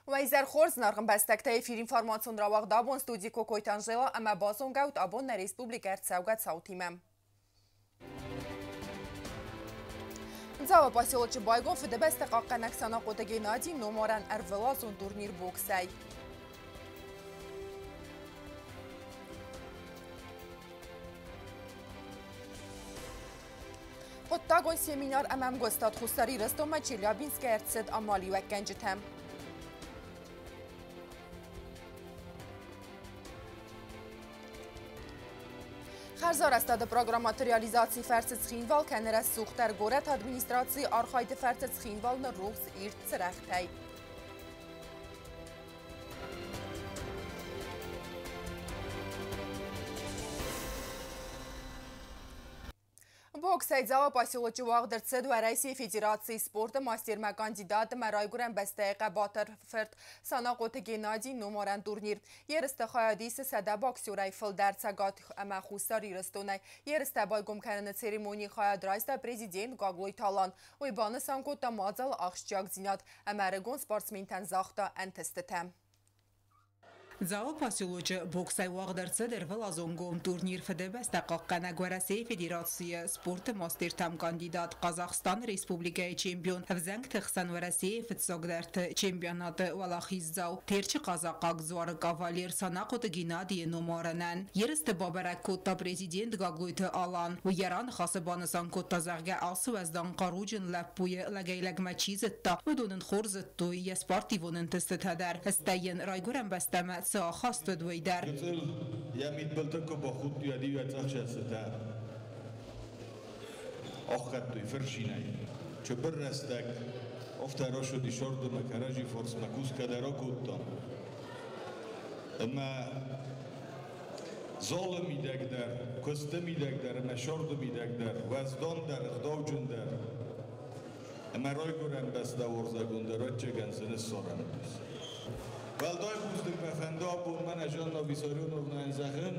Вайзер Хорз наргын бастакта эфир информацион равагдабон студии Кокойтанжела, ама базон гаут абон на республика Эрцаугат Саутимем. Зава поселочи Байгон фидебесте қаққанак санақота Геннадий номаран арвелазон турнир боксай. Оттагон семинар امام گستاد خستاری رستم چلیابینسک ارتسد امالی و گنجتم. خرزار استاد پروگرامات ریالیزاسی فرسز خینوال کنر از سوختر گورت ادمینستراسی آرخاید فرسز خینوال نروغز ایرد سرختی. Бокс айзава поселочи Вагдерцед ва раиси федерации спорта мастерма кандидат марайгуран бастайqa Баттерфорд санақоти Геннадий номаран турнир. Ерісті қайадисы сада боксюрай фылдар цагат ама хустари рыстонай. Ерісті байгум кананы церемонии қаядрайста президент Гаглой Талан. Ойбаны санкота мазал ақшчак зинат. Амарагон спортсментан захта антестетем. Зава поселочи боксай Вагдерцед эрвелазонгом турнир федебеста қаққана гуараси федерация спорта мастертам кандидат Казахстан республикай чемпион взанг тахсан вараси фитсогдарт чемпионаты валахиззау терчи казақақ зуар кавалер санақоты Геннадий номаранан ерісті бабарак котта президент Гаглойты алан у яран хасыбанысан котта зағга асы ваздан қаруджин лаппуй лагайлagma чизетта удунын хорзыттуй яспартивонын тыстытадар істайын райгуран бастамат خواست دوی در یا میتبلت که با خود یادی و تخشد ستا آخر توی فرشینای چه بر رستک افترا شدی شرد مکراجی فرس مکوس کدرا کودتا اما ظالم میدک در کسته میدک در اما شرد میدک در وزدان در اخداو جون در اما رای گرم بسته ورزگون در چه گنزن سارن بیست Valdai buzdik mefendi abun man ajan navisarion ovnain zahin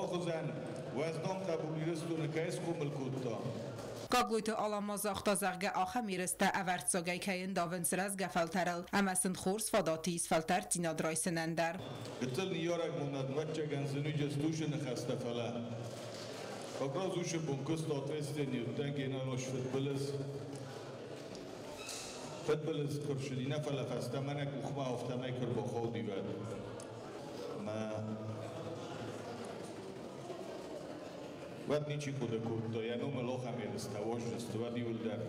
axuzan vazdam tabuliriston kais kumul kutta. Гаглойты аламазахта зағга аха миресті әвәртсогай кайын давынсыраз гәфәлтәріл, әмәсін хорс фадатиз фәлтәр тинадрайсынандар. Гітіл ниярак мұнад матча гәнсіні жестушыны қастафала. Қақраз ұшы бұнкыз татрестен юттен генaloş фетбіліз. Фетбіліз күршіліне фалафаста mənək uxma oftamay kür baxov divad. Vad nici kuda kutto, ja nume loham je stavožnost, vad je uldar.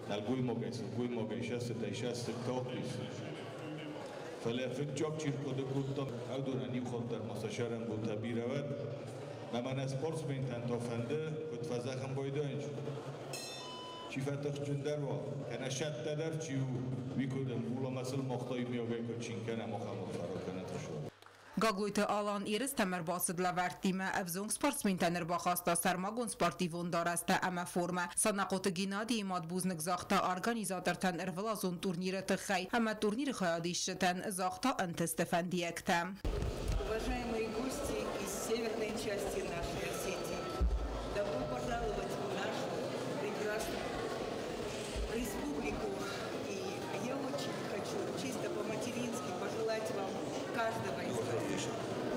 Nal gujmogaj šastet toklis. Fale fit čokčir kuda kutto, avduna nivxoddar masasharan bu tabiravad. Mamana sportsmen tantofande, kut fazakhan boydanj. چی فتح جندر و کنه شد در چیو بیکودن اولا مثل مختای میاگه که چین کنه مخمال فرا کنه تشو Гаглойты алан еріс тәмір басыдла вәрттімі әвзонг спортсмен тәнір бақаста сармагон спортивон дарасты әмі форма. Санақоты Геннадий мадбузник зақта организатор тән әрвілазон турниры тұқай. Әмі турниры қаядиші тән зақта антесті фәндиекті. Уважаемые гости из северной части нашей Осетии, добро пожаловать в нашу прекрасную республику. И я очень хочу чисто по-матерински пожелать вам каждого из вас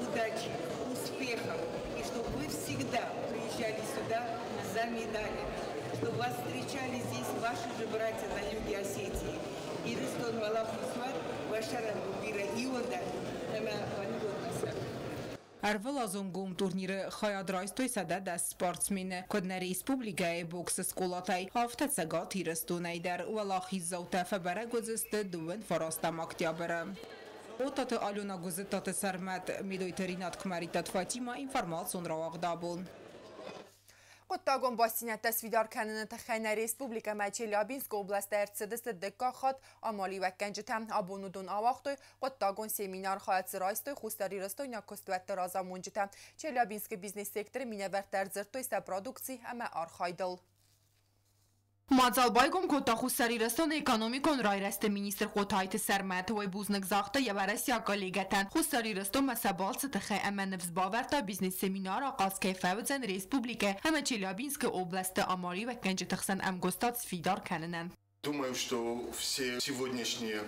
удачи, успехов, и чтобы вы всегда приезжали сюда за медалями, чтобы вас встречали здесь ваши же братья на юге Осетии. И Рыстон Валах Мусмат, Вашаран Бубира Ионда, Арвелазонгом турниры хаядрайстой сада да спортсмены кодна республикай бокс сколатай хафта цагат ирстунайдар валахиззаута фабара гозысты дуэн фарастам октябры. Отаты Алена гозытаты сармат медойтеринат кмаритат Фатима информацион равагдабун. Оттагон бастинят тасвидар канını тахайна республика Челябинск областы Эрцедес декка хат амали و گنجتم абонудун авахтой оттагон семинар хаятсы райстой хустари растой на костуатты раза мунжитам Челябинск бизнес секторы минавертер зыртой ста продукции ама архайдыл. Մածալ բայգոմ կոտախուսարի ռստոն էկոնոմիկոն ռայրաստը մինիստր խոտայթը սարմատ ու բուզնկ զաղթը և արասյա կոլեգատան խուսարի ռստոն մասաբալցը տխե əmənև զբավərտա բիզնես սեմինար աղազ կեֆավծən ռեսպուբլիկը həmə Չելյաբինսկը օբլաստը ամարի və կենջը տխսան əmգոստած ֆիդար կənնən. Думаю, что все сегодняшние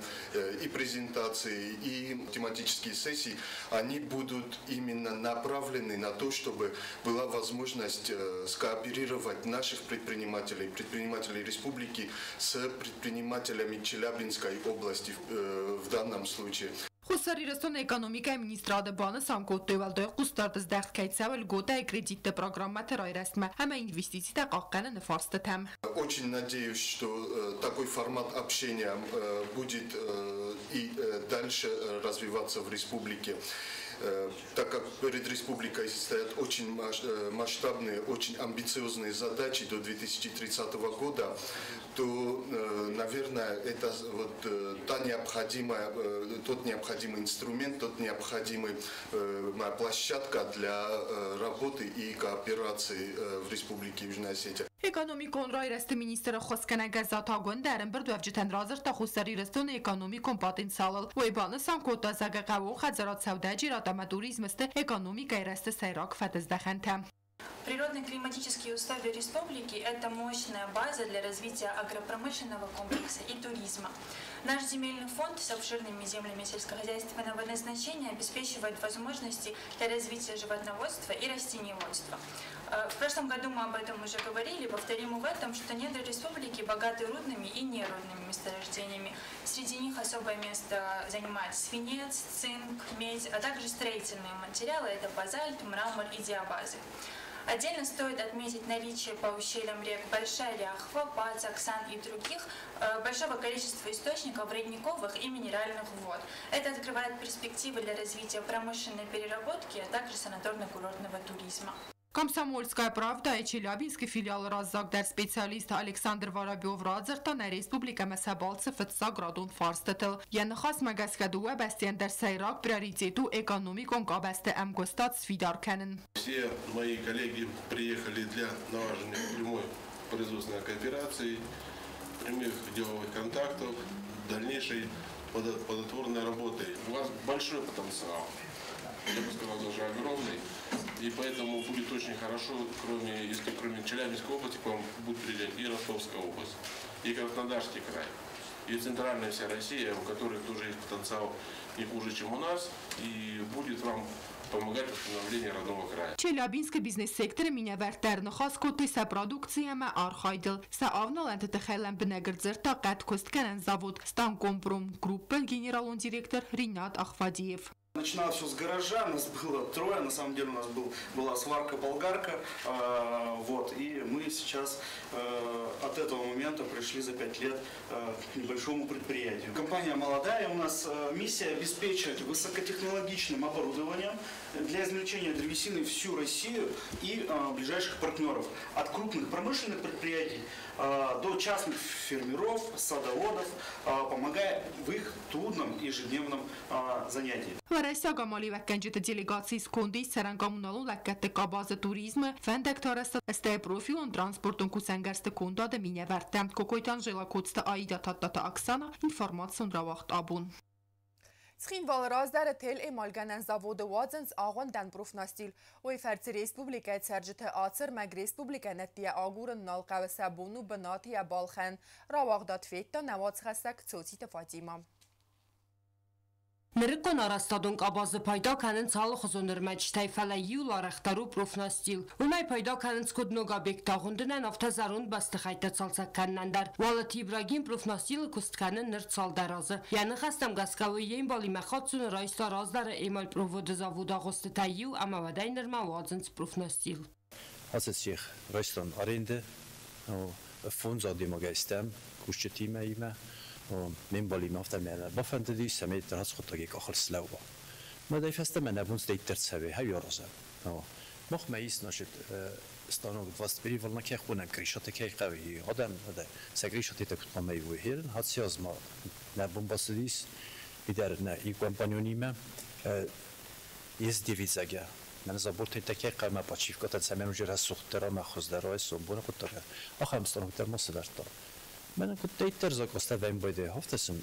и презентации, и тематические сессии, они будут именно направлены на то, чтобы была возможность скооперировать наших предпринимателей республики с предпринимателями Челябинской области в данном случае. Խուսարիրստոն էկոնոմիկայի մինիստրադը սանկոտեվալդոյ կուստարդыз դեղքայցավել գոտա կրեդիտը պրոգրամմատը ռայրաստմը համա ինվեստիցիա կաղկանը նվարստը թեմ. Очень надеюсь, что такой формат общения будет и дальше развиваться в республике. Так как перед республикой стоят очень масштабные, очень амбициозные задачи до 2030 года, то, наверное, это вот тот необходимый инструмент, тот необходимая площадка для работы и кооперации в Республике Южная Осетия. Էկոնոմիկոն ռայրաստը մինիստրը խոսքանագազատագոն դարն բրդուավջտան ռազր տախուսարիրստոն էկոնոմիկոն պատենցալել ոյբանը սանկոտա զագաղավող հազարացավդաջի ռատամատուրիզմստը էկոնոմիկայի ռաստը սայրակ ֆատыздախանթա. Природно-климатические условия республики – это мощная база для развития агропромышленного комплекса и туризма. Наш земельный фонд с обширными землями сельскохозяйственного назначения обеспечивает возможности для развития животноводства и растениеводства. В прошлом году мы об этом уже говорили, повторим в этом, что недра республики богаты рудными и нерудными месторождениями. Среди них особое место занимает свинец, цинк, медь, а также строительные материалы – это базальт, мрамор и диабазы. Отдельно стоит отметить наличие по ущельям рек Большая Ляхва, Пац, Оксан и других большого количества источников родниковых и минеральных вод. Это открывает перспективы для развития промышленной переработки, а также санаторно-курортного туризма. Комсомольская правда и Челябинский филиал раззагдар специалист Александр Воробьев Радзертана республика Масабалцев Саградун Фарстетел. Янхас Магаскадуа Бастиандер Сайрак приоритету экономикон Кабасте Амгостат Свидарканен. Все мои коллеги приехали для налаживания прямой производственной кооперации, прямых деловых контактов, дальнейшей плодотворной работы. У вас большой потенциал, я бы сказал, даже огромный. И поэтому будет очень хорошо, если кроме Челябинской области, к вам будет приезжать и Ростовская область, и Краснодарский край, и центральная вся Россия, у которых тоже есть потенциал не хуже, чем у нас, и будет вам помогать в становлении родного края. Челябинский бизнес-сектор меня вертерно хаскоты со продукциями архайдл. Саавнал антитехелем бенегердзер такат костканен завод Станкомпром группы генерал-он директор Ринат Ахвадиев. Начиналось все с гаража, нас было трое, на самом деле у нас была сварка-болгарка, и мы сейчас от этого момента пришли за 5 лет к небольшому предприятию. Компания молодая, у нас миссия обеспечивать высокотехнологичным оборудованием для измельчения древесины всю Россию и ближайших партнеров, от крупных промышленных предприятий до частных фермеров, садоводов, помогая в их трудном ежедневном занятии. Վարայսագամալի վակկանջիտ դելեգացիս կոնդիս սարանգամունալու լակկատը կաբազը туrizmը վենդեկտորըստը ստե պրոֆիլոն տրանսպորտուն կուսանգարստը կոնդադը մինե վարտեմ կոկոյտան ժելակոցտը այդա թատտատը ակսանա ինформацион равахт абун. Схин валраздар тел эмалганан заводы вазенс агон дан профнастил. Ой ферци республика церджите ацер мэг республика неттия агурын налқавы сабуну бынатия балхан. Равагдат фетта навац хасак цоците Фатима. Նրկոն արաստադուն կաբազը պայդա կանենց հալը խոզոնր մեջ թայվալա յուլ արախտարու պրոֆնաստիլ։ Ունայ պայդա կանենց կոդնոգա բեկտաղունդնեն ավտազարուն բաստխայտա ծալցակ կաննանդար։ Վալըտ իբրագին պրոֆնաստիլը կուստկանեն նր ծալդարազը։ Յանը խաստամ գասկավը յեն բալի մախացունը ռայստար ազդարը էմալ պրովոդը զավուդաղոստը թայյու ամավադայ նրմա վազնց պրոֆնաստիլ։ Հասեցիխ ռայստան արինդը, ֆոնզա դիմագայստեմ, կուշչետիմը իմը, من بالي ما افتم يعني بفند دي سميت راس خطة آخر سلاوة ما ده يفست من أبون ستيت ترتسوي هاي يرزم مخ ما يسناشت استانو فاست بري والله كي خونم كريشات كي قوي آدم هذا سكريشات تكت ما يوهيرن هات سياز ما نبون باسديس بدر نه ای کمپانیونی ما یز دیویزاگه من زبورت تکی قرمه پاچیف کاتن سمیم جرا سوخترا مخوز درای سوبون کتره آخر مستانو کتر مصدرتا من كنت تيترزق استفهم بيده هفتسم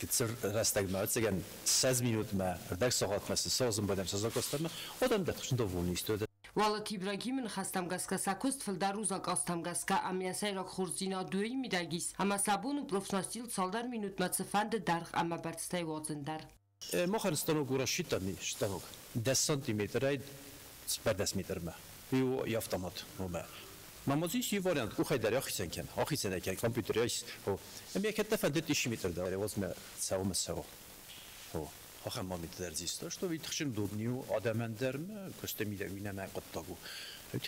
كتير راستك ما أتسجن 6 minut ما ردك ساعات مثل سازم بدم سازك استفهم آدم دتخشن دوونیست Wallet İbrahim'in xastamgazka sakust fildaruzak astamgazka amiasayrak xurzina duyi miragis ama sabunu profnastil saldar minut matsefand darg ama bertstay wazendar. Mochen stanok ura shitani stanok 10 сантиметрай с 50 метрма. Био и автомат. Мамозис и вариант кухайдар ахисенкен. Ахисенкен компьютер есть. Эми якетта фандет 10 метр да. Возьме саумсао. Ахам мамитер зисто, что витхшим дубнию адамендерме костемида винама qottagu.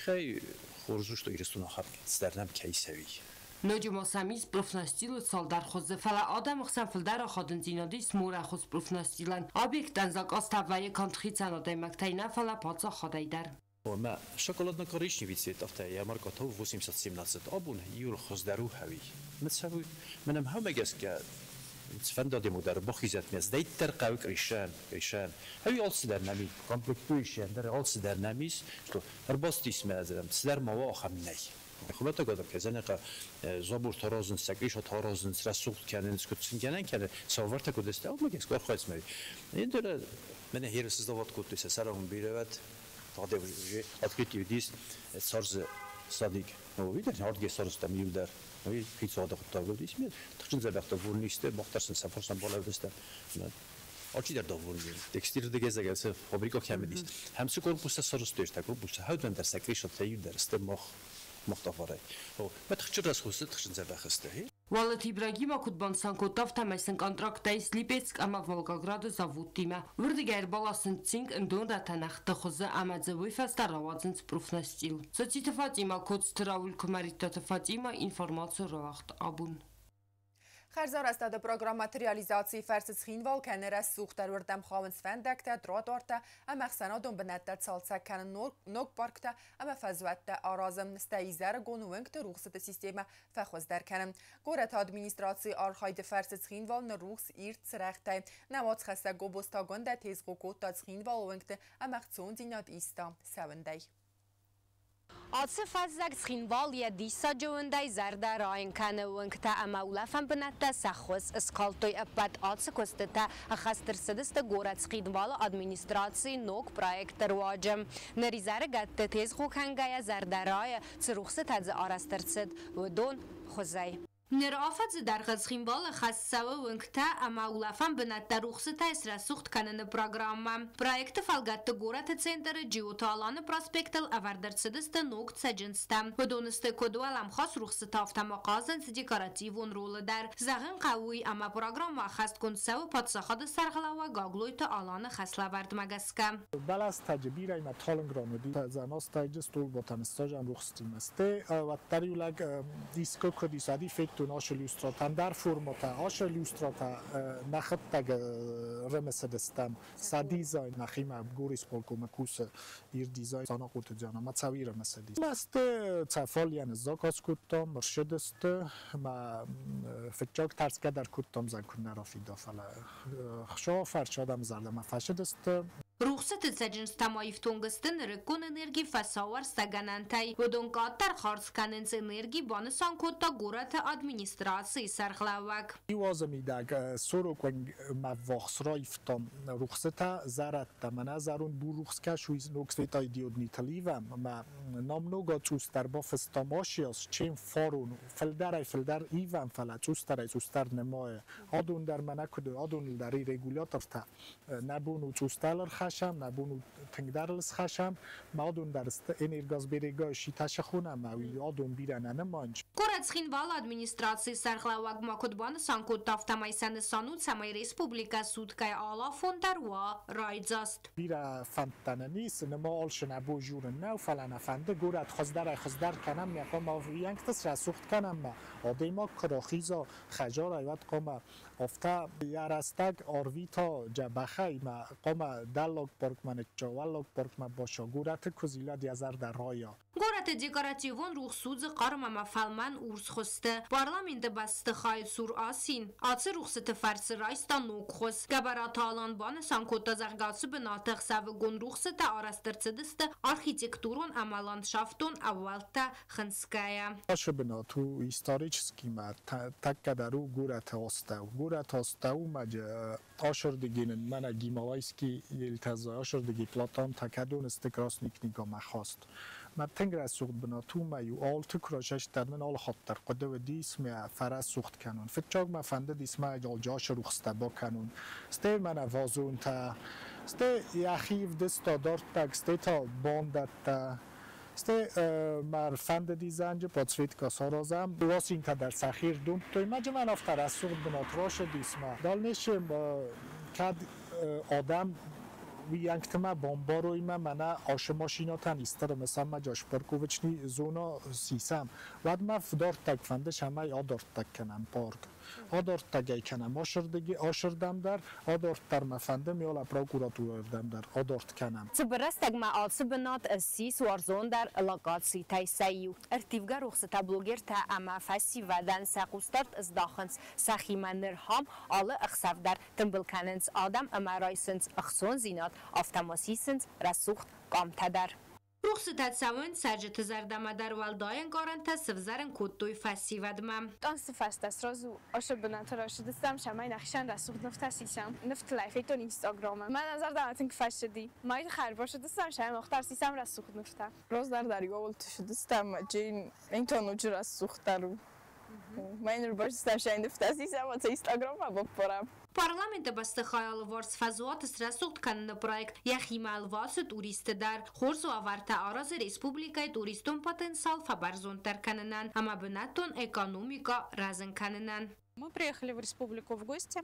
Хай хурзу что ирестуна хаб стернам кейсеви. Nođemo samis profnastilu saldar xoze fala adam xsan fildar xadın zinadi smura xoz profnastilan obyektan zak ostavaya kontrican odaymaktayna fala patsa xodaydar. ما شکلات نکاریش نویسید افته یا مارکات ها 817 آبون یور خزدارو هوی مثلا منم هم مگس که فندادی مدار بخیزت میز دیت تر قوی کریشان هوی آل سدر نمی کامپلیکتویشان در آل سدر نمیز تو هر باست اسم ازم سدر موا آخم نی خوبه تا گذار که زنی که زبور ترازن سگریش و ترازن سرسوخت کنن سکوتسین کنن که سوار تا کدسته آب مگس کار خواهد میری این داره من هیرسز دوات کدوسه سرم بیرود открытие здесь сорз садик. Ну, видите, орги сорз там юлдар. Ну, пицца да готовы здесь нет. Тахчин забахта вурнисте, бахтарсын сафорсан болавдыста. Очидер да вурни. Текстиль де gezegelse fabrika kemedis. Hamsi korpusta sорз дөрт, korpusta хавдан дар сакришот юлдар сте мохтафарай. О, бэтхчир рас хусет тахчин забахсте. Wallet İbrahim akutban sankotaf tamaysın kontraktayız Lipetsk ama Volgogradu zavuttima. Vurdiger balasın tsing endon ratanaxta xoza ama zavifas taravadzın profnastil. Soците Fatima kotstravul komaritata Fatima informatsiya raxt abun. Xərzar əstada proqram materializatsiya fərsiz xinval kənərəs suxtar vərdəm xavın sfəndəkdə, dradorda, əməxsənadun bənətdə çalsakkanın nok parkda, əmə fəzvətdə arazım stəyizlər qonuvəngdə ruxsatı sistemə fəxvəzdərkənim. Qorət administrasiya arxaydı fərsiz xinvalını ruxs irt sırəxtəy, nəvat xəsə qobostagında tez qoqotda xinval vəngdə əməxtson dinad ista səvəndəy. آتش فزک خینوال یا دیسا جوندای زرده راین کنه ونکتا اما اولفن بنته سخوز اسکالتوی اپت آتش کستتا اخستر سدست گورت خینوال ادمینستراسی نوک پرویکت رواجم نریزاره گت تیز خوکنگای زرده رای چروخست تز آرسترسد و دون خوزای نرافت در خزخینوال خاصه و ونکتا اما اولفن بنته رخصت اسرا سوخت کنن پروگرام پرویکت فالگت گورت سنتر جیوتالان پراسپکتل اوردرسدست نوک سجنستم و دونست کدوالم خاص رخصت آفتم قازن دیکاراتیون رول در زغن قوی اما پروگرام و خست کنسه و پادساخاد سرغلا و گاگلویت آلان خسلا ورد مگسکم بلاس تجبیر ایمه تالن گرامدی زناس تجستول باتنستاجم رخصتیم استه و تریولگ دیسکو کدیسادی فکر آش لیوستراتا در فرمات آش لیوستراتا نخت تگ رمسدستم سا دیزاین نخیم گوریس پولکوم کوس ایر دیزاین سانا قوت جانا ما تسوی رمسدی مست تفالیان زاکاس کتم مرشدست ما فکر ترس که در کتم زنکن نرافی دافله خشا فرشادم زرده ما فرشدست رخصت سجنستم آیفتونگستن رکون انرژی فساور سگننتای و دونکاتر خارج کننز انرژی بانسان کتا گورت ادمینستراسی سرخلاوک. یوازمی داغ سروکن مواخس رایفتم رخصت زرت تمنا زرون بو رخصکش ویز نوکسویتای دیود نیتلیوم ما نامنوگا چوستر با فستاماشیاس چین فارون فلدر ایوان فلا چوستر نمای آدون در منکد آدون داری رگولاتور تا نبونو چوستالر خشم نبونو تنگدارلس خشم ما آدون درست انرژاز بیرگاه شیتاش خونم اوی آدون بیرن نمانج. Կորած խինվալ ադմինիստրացիի սարխլավակ մակոդբանը սանկոտ տավտամայսանը սանուց համայ ռեսպուբլիկա սուդկայ ալա ֆոնդարուա ռայձաստ։ Բիրա ֆանտանանիս նմա ալշն աբո ժուրն նավ ֆալանա ֆանդը գորատ խոզդար կանամ միախոմ ավյանքտս ռասուխտ կանամ ադեմա քրոխիզա խաջար այվատ կոմա افتا یارستگ آرویتا جبخای ما قم دالوگ پارکمان چوالوگ پارکمان باشه گورت کزیلا دیازر در رایا. گورت دیکاراتیون روح سوز قارم ما فلمن اورس خسته پارلمنت بسته خای سور آسین آتش روخست فرس رایستان نوک خست گبرات آلان بان سانکوتا زغگاسی بناتخ سو گون روخست آرسترسدست آرخیتکتورون اما لاندشافتون اولتا خنسکایا. باشه بناتو هیستوریچسکی ما تک درو گورت هستو گورت هستو مج آشردگینن من گیمالایسکی показа ошордыги платам такадун стекрасникнига махаст. Матенгра сухт бнату маю алты крашаш термен ал خاطر قده و دیسم فرس سوخت کنون فکر ما فنده دیسم اجال جاش رخصت با کنون سته من وازون تا سته یخیف دست دارت تک سته تا باندت تا سته مر فنده دیزنج پاتسویت کاسارازم دواس این تا در سخیر دون توی مجه من افتر از سوخت بناتراش دیسم دال نشم کد آدم ویانکتما بامباروی من آشماشیناتن ایستر مثلا ما جاش پارکووچنی زونا سیسم ود ما فدار تک فنده شما آدارت تک کنم پارک آدارت تگی کنم آشردم در آدارت تر مفنده میال پراکوراتور اردم در آدارت کنم تبرستگ ما آلس بنات السیس وارزون در علاقات سیتای سیو ارتیفگا رخصتا بلوگر تا اما فسی ودن ساقوستارت از داخنس سخی منرهام آل اخصف در تنبل کننس آدم اما رایسنس اخصون زینات آفتماسیسنس رسوخت قام تدر رخصتت سوین سرجت زردم در والداین گارنت سفزرن کدوی فسی ودمم دانس فست است رازو آش بنات راش دستم شمای نخشن رسوخ نفت سیسم نفت لایفتون اینستاگرامم من نظر دامتن که فشدی مای خرباش دستم شمای مختار سیسم رسوخ نفته روز در دریا ولتش دستم جین این تا نوچ رسوخ درو من رو باش دستم شمای نفت سیسم و تا اینستاگرام ما بپرم Парламенте бастыхаял ворс фазуат срасухт канна проект яхимал васы туристы дар хорзу аварта аразы республикай туристун потенциал фабарзон тарканынан ама бынатон экономика разын канынан. Мы приехали в республику в гости.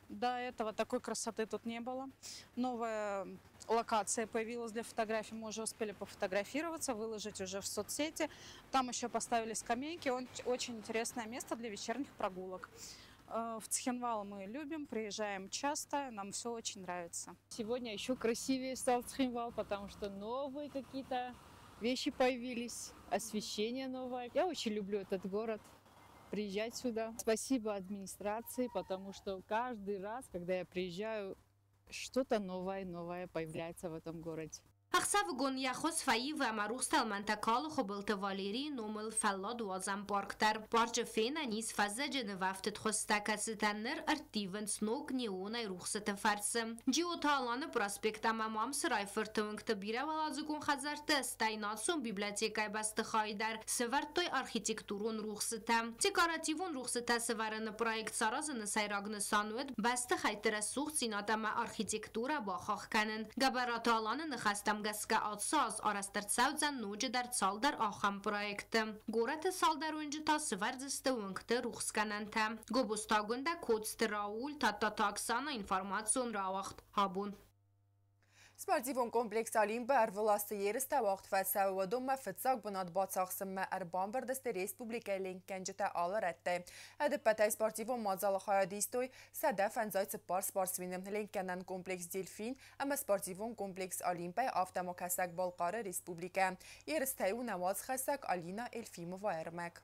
До этого такой красоты тут не было. Новая локация появилась для фотографий. Мы уже успели пофотографироваться, выложить уже в соцсети. Там еще поставили скамейки. Очень интересное место для вечерних прогулок. В Цхинвал мы любим, приезжаем часто, нам все очень нравится. Сегодня еще красивее стал Цхинвал, потому что новые какие-то вещи появились, освещение новое. Я очень люблю этот город, приезжать сюда. Спасибо администрации, потому что каждый раз, когда я приезжаю, что-то новое появляется в этом городе. اخصاف گون یخوز فایی و مروستل منطقال خبلت واليري نومل فلاد وازم باركتر بارچ فينا نيس فزج نوفتت خستك ستنر ارتيفن سنوك نيوناي رخصت فرسم جيو تالان پروسپكت امام سراي فرتونك تبيره ولازگون خزرت استايناتسون بيبليوتيكاي بستخاي در سورتوي ارخيتكتورون رخصتم تيكاراتيفون رخصت سورن پروجكت سارازن سيراغن سانود بستخاي ترسوخ سيناتما ارخيتكتورا باخاخ کنن گبراتالان نخستم گسکه آتساز آرسترد سوزن نوج در سال در آخم پرویکت گورت سال در اونجا تا سورزست ونکت روخس کننت گوبستاگونده کودست راول تا تاکسان اینفارماتسون را وقت هابون Sportivon kompleks Alimber власти yeriste vaqt fetsavudum fetsak bunad batsaqsım erbamber deste Respublika Linkenjete alırette. Edipetay sportivon mazal hayadistoy sedef enzay spor sportsvinim Linkenen kompleks Delfin ama sportivon kompleks Alimpay aftamo kasak Balqarı Respublika. Yeriste u nevaz xasak Alina Elfimova ermek.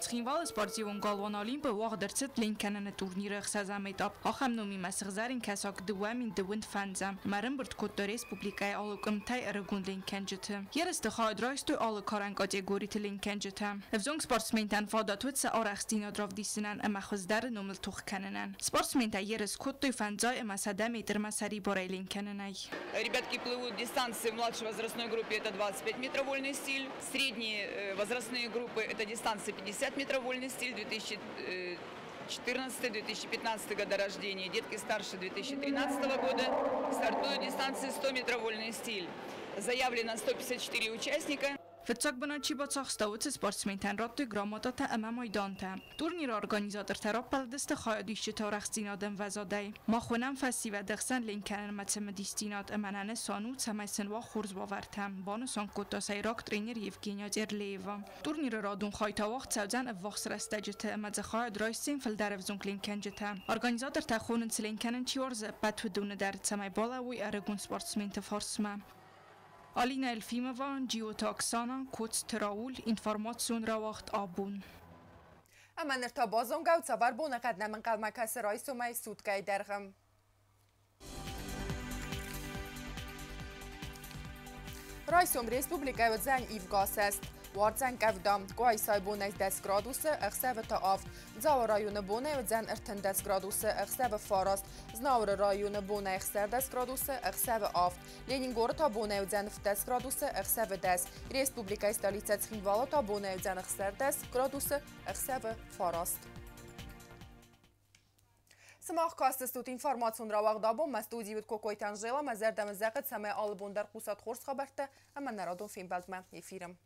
Цхинвал спортивон галван Олимпы вагдерцет Линкенен турниры хсазам этап. Ахам номи масгзарин касак дуамин дунд фанзам. Марынбырт Кодда Республикай алыкымтай эргун Линкенжете. Ересте хайдрайстой алы каран категорит Линкенжете. Evzong sportsmenten фадатутса арахстина дравдисинан амахздар номил тухкененен. Спортсмента ерес Коддой фанзай амасада метр масари борай Линкененай. Ребятки плывут дистанции в младшей возрастной группе, это 25 метров вольный стиль. Средние возрастные группы, это дистанция 50 метров вольный стиль, 2014-2015 года рождения. Детки старше 2013 года стартуют дистанции 100 метров вольный стиль. Заявлено 154 участника. Fetsak banacsi bacaxstauce sportsmenten rattu grammatata ama majdanta. Turnir organizator terapel deste khayadishte taraxtinaden vazadai. Ma khonam festival dexsan Linkenen matsemedistinat amanane sanu tsamisen wa khurz bavartam. Banusan kota sayrak trainer Yevgenia Zerleva. Turnir radun khayta waqt saudan avvax rastajete amadze khayad raisin fil darevzun Linkenjeta. Organizator ta khonen Linkenen chiorz patwdun dar tsamay balawi aragun sportsmente farsma. Alina Elfimova, Geotaxana, Kots Teraul, Information را وقت آبون. اما ارتباط زنگاو صبر بونه قد نمن قلمه کس رایس و مای سود که درغم. رایسوم ریسپوبلیکای و زن ایفگاس است. Warzen kevdam, Goaisai bonais 10 graduse, Erseve ta aft. Zaur rajone bonai zen erten 10 graduse, Erseve farast. Znaur rajone bonai 10 graduse, Erseve aft. Leningor ta bonai zen 10 graduse, Erseve 10. Respublika stolica Tskhinvala ta bonai zen 10 graduse, Erseve farast. Сымақ қастыстут информацион равағдабу, мәстудиют Кокой Танжела, мәзердәмі зәғіт сәмәй алыбондар қусат қорс қабарты, әмән нарадон фейм бәлдмә ефирім.